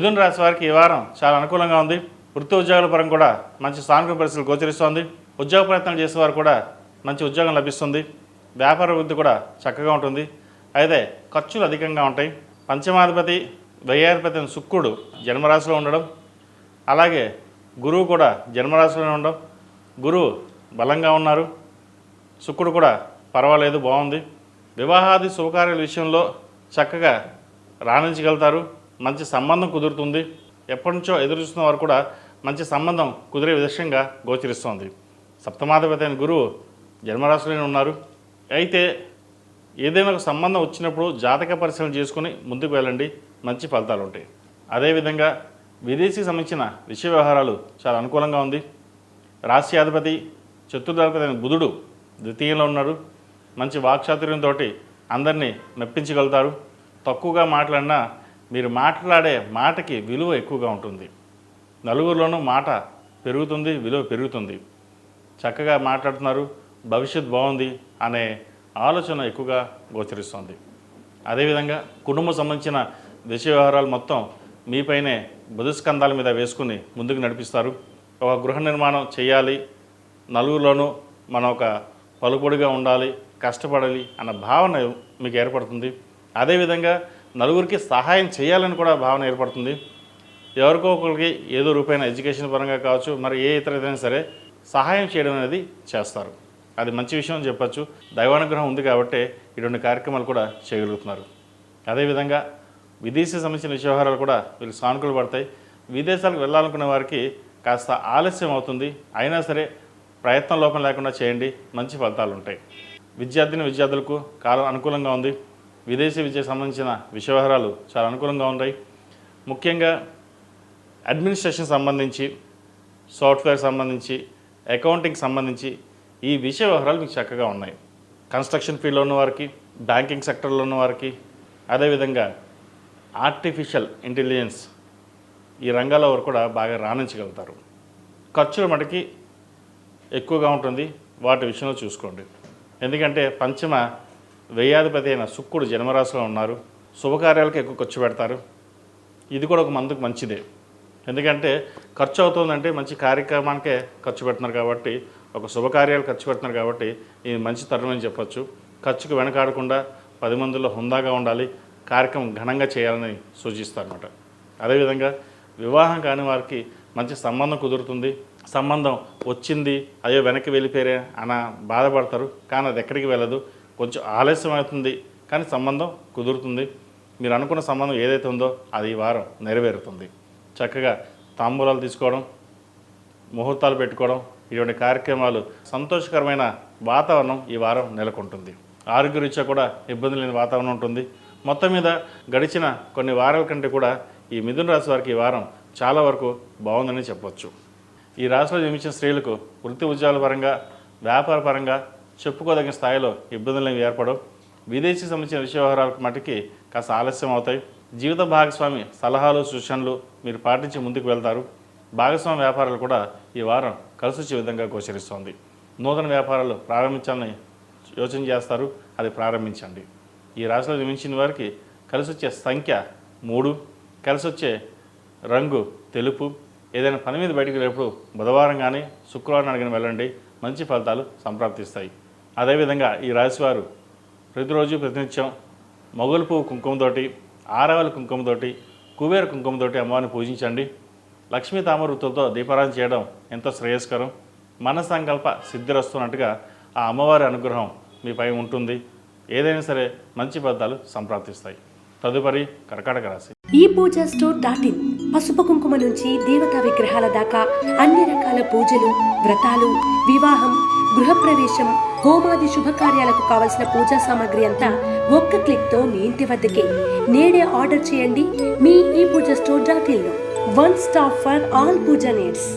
మిథున రాశి వారికి ఈ వారం చాలా అనుకూలంగా ఉంది. వృత్తి ఉద్యోగాల పరంగా కూడా మంచి సానుకూల పరిస్థితులు గోచరిస్తోంది. ఉద్యోగ ప్రయత్నాలు చేసేవారు కూడా మంచి ఉద్యోగం లభిస్తుంది. వ్యాపార వృద్ధి కూడా చక్కగా ఉంటుంది. అయితే ఖర్చులు అధికంగా ఉంటాయి. పంచమాధిపతి వ్యయాధిపతి శుక్రుడు జన్మరాశిలో ఉండడం, అలాగే గురువు కూడా జన్మరాశిలో ఉండడం, గురువు బలంగా ఉన్నారు, శుక్రుడు కూడా పర్వాలేదు, బాగుంది. వివాహాది శుభకార్యాల విషయంలో చక్కగా రాణించగలుగుతారు. మంచి సంబంధం కుదురుతుంది. ఎప్పటి నుంచో ఎదురు చూస్తున్న వారు కూడా మంచి సంబంధం కుదిరే విషయంగా గోచరిస్తోంది. సప్తమాధిపతి అయిన గురువు జన్మరాశిలోనే ఉన్నారు. అయితే ఏదైనా ఒక సంబంధం వచ్చినప్పుడు జాతక పరిశీలన చేసుకుని ముందుకు వెళ్ళండి, మంచి ఫలితాలు ఉంటాయి. అదేవిధంగా విదేశీకి సంబంధించిన విషయ వ్యవహారాలు చాలా అనుకూలంగా ఉంది. రాశ్యాధిపతి చతుర్థాధిపతి అయిన బుధుడు ద్వితీయంలో ఉన్నారు. మంచి వాక్చాతుర్యంతో అందరినీ మెప్పించగలుగుతారు. తక్కువగా మాట్లాడినా మీరు మాట్లాడే మాటకి విలువ ఎక్కువగా ఉంటుంది. నలుగురిలోనూ మాట పెరుగుతుంది, విలువ పెరుగుతుంది. చక్కగా మాట్లాడుతున్నారు, భవిష్యత్ బాగుంది అనే ఆలోచన ఎక్కువగా గోచరిస్తుంది. అదేవిధంగా కుటుంబం సంబంధించిన విషయ వ్యవహారాలు మొత్తం మీపైనే బుధస్కంధాల మీద వేసుకుని ముందుకు నడిపిస్తారు. ఒక గృహ నిర్మాణం చేయాలి, నలుగురిలోనూ మనం ఒక పలుకుబడిగా ఉండాలి, కష్టపడాలి అన్న భావన మీకు ఏర్పడుతుంది. అదేవిధంగా నలుగురికి సహాయం చేయాలని కూడా భావన ఏర్పడుతుంది. ఎవరికో ఒకరికి ఏదో రూపాయన ఎడ్యుకేషన్ పరంగా కావచ్చు, మరి ఏ ఇతర ఏదైనా సరే సహాయం చేయడం అనేది చేస్తారు. అది మంచి విషయం అని చెప్పచ్చు. దైవానుగ్రహం ఉంది కాబట్టి ఇటువంటి కార్యక్రమాలు కూడా చేయగలుగుతున్నారు. అదేవిధంగా విదేశీ సంబంధించిన వ్యవహారాలు కూడా వీళ్ళు సానుకూల పడతాయి. విదేశాలకు వెళ్ళాలనుకునే వారికి కాస్త ఆలస్యం అవుతుంది, అయినా సరే ప్రయత్నం లోపం లేకుండా చేయండి, మంచి ఫలితాలు ఉంటాయి. విద్యార్థులకు కాలం అనుకూలంగా ఉంది. విదేశీ విద్యకు సంబంధించిన విషయ వ్యవహారాలు చాలా అనుకూలంగా ఉన్నాయి. ముఖ్యంగా అడ్మినిస్ట్రేషన్ సంబంధించి, సాఫ్ట్వేర్ సంబంధించి, అకౌంటింగ్ సంబంధించి ఈ విషయ వ్యవహారాలు మీకు చక్కగా ఉన్నాయి. కన్స్ట్రక్షన్ ఫీల్డ్లో ఉన్న వారికి, బ్యాంకింగ్ సెక్టర్లో ఉన్న వారికి, అదేవిధంగా ఆర్టిఫిషియల్ ఇంటెలిజెన్స్ ఈ రంగాల వారు కూడా బాగా రాణించగలుగుతారు. ఖర్చుల మటుకి ఎక్కువగా ఉంటుంది, వాటి విషయంలో చూసుకోండి. ఎందుకంటే పంచమ వ్యయాధిపతి అయిన శుక్రుడు జన్మరాశిలో ఉన్నారు. శుభకార్యాలకు ఎక్కువ ఖర్చు పెడతారు. ఇది కూడా ఒక మందుకు మంచిదే. ఎందుకంటే ఖర్చు అవుతుందంటే మంచి కార్యక్రమానికే ఖర్చు పెడుతున్నారు కాబట్టి, ఒక శుభకార్యాలు ఖర్చు పెడుతున్నారు కాబట్టి ఇది మంచి తరుణం అని చెప్పచ్చు. ఖర్చుకు వెనకాడకుండా 10 మందిలో హుందాగా ఉండాలి, కార్యక్రమం ఘనంగా చేయాలని సూచిస్తారన్నమాట. అదేవిధంగా వివాహం కాని వారికి మంచి సంబంధం కుదురుతుంది. సంబంధం వచ్చింది, అయ్యో వెనక్కి వెళ్ళిపోయారే అన్న బాధపడతారు, కానీ అది ఎక్కడికి వెళ్ళదు. కొంచెం ఆలస్యం అవుతుంది, కానీ సంబంధం కుదురుతుంది. మీరు అనుకున్న సంబంధం ఏదైతే ఉందో అది ఈ వారం నెరవేరుతుంది. చక్కగా తాంబూలాలు తీసుకోవడం, ముహూర్తాలు పెట్టుకోవడం, ఇటువంటి కార్యక్రమాలు సంతోషకరమైన వాతావరణం ఈ వారం నెలకొంటుంది. ఆరోగ్యరీత్యా కూడా ఇబ్బంది లేని వాతావరణం ఉంటుంది. మొత్తం మీద గడిచిన కొన్ని వారాల కంటే కూడా ఈ మిథున రాశి వారికి ఈ వారం చాలా వరకు బాగుందని చెప్పవచ్చు. ఈ రాశిలో జన్మించిన స్త్రీలకు వృత్తి ఉద్యోగాల పరంగా, వ్యాపార పరంగా చెప్పుకోదగిన స్థాయిలో ఇబ్బందులు ఏర్పడవు. విదేశీ సంబంధించిన విషయ వ్యవహారాలకు మటుకి కాస్త ఆలస్యం అవుతాయి. జీవిత భాగస్వామి సలహాలు, సూచనలు మీరు పాటించి ముందుకు వెళ్తారు. భాగస్వామి వ్యాపారాలు కూడా ఈ వారం కలిసి వచ్చే విధంగా గోచరిస్తోంది. నూతన వ్యాపారాలు ప్రారంభించాలని యోచన చేస్తారు, అది ప్రారంభించండి. ఈ రాశిలో జన్మించిన వారికి కలిసి వచ్చే సంఖ్య 3, కలిసి వచ్చే రంగు తెలుపు. ఏదైనా పని మీద బయటకు వెళ్ళేప్పుడు బుధవారం కానీ శుక్రవారం అడిగిన వెళ్ళండి, మంచి ఫలితాలు సంప్రాప్తిస్తాయి. అదేవిధంగా ఈ రాశివారు ప్రతిరోజు ప్రతినిత్యం మొగలు పువ్వు కుంకుమతోటి, ఆరవల కుంకుమతోటి, కుబేర కుంకుమతోటి అమ్మవారిని పూజించండి. లక్ష్మీ తామరవృత్తులతో దీపారాధన చేయడం ఎంతో శ్రేయస్కరం. మన సంకల్ప సిద్ధిరస్తున్నట్టుగా ఆ అమ్మవారి అనుగ్రహం మీపై ఉంటుంది. ఏదైనా సరే మంచి ఫలితాలు సంప్రాప్తిస్తాయి. తదుపరి కర్కాటక రాశి. ఈ పూజా స్టోర్.in పసుపు కుంకుమ నుంచి దేవతా విగ్రహాల దాకా అన్ని రకాల పూజలు, వ్రతాలు, వివాహం, గృహప్రవేశం, హోమాది శుభకార్యాలకు కావలసిన పూజా సామాగ్రి అంతా ఒక్క క్లిక్తో మీ ఇంటి వద్దకే. నేడే ఆర్డర్ చేయండి మీ ఈ పూజా స్టోర్.in లో. One stop for all puja needs.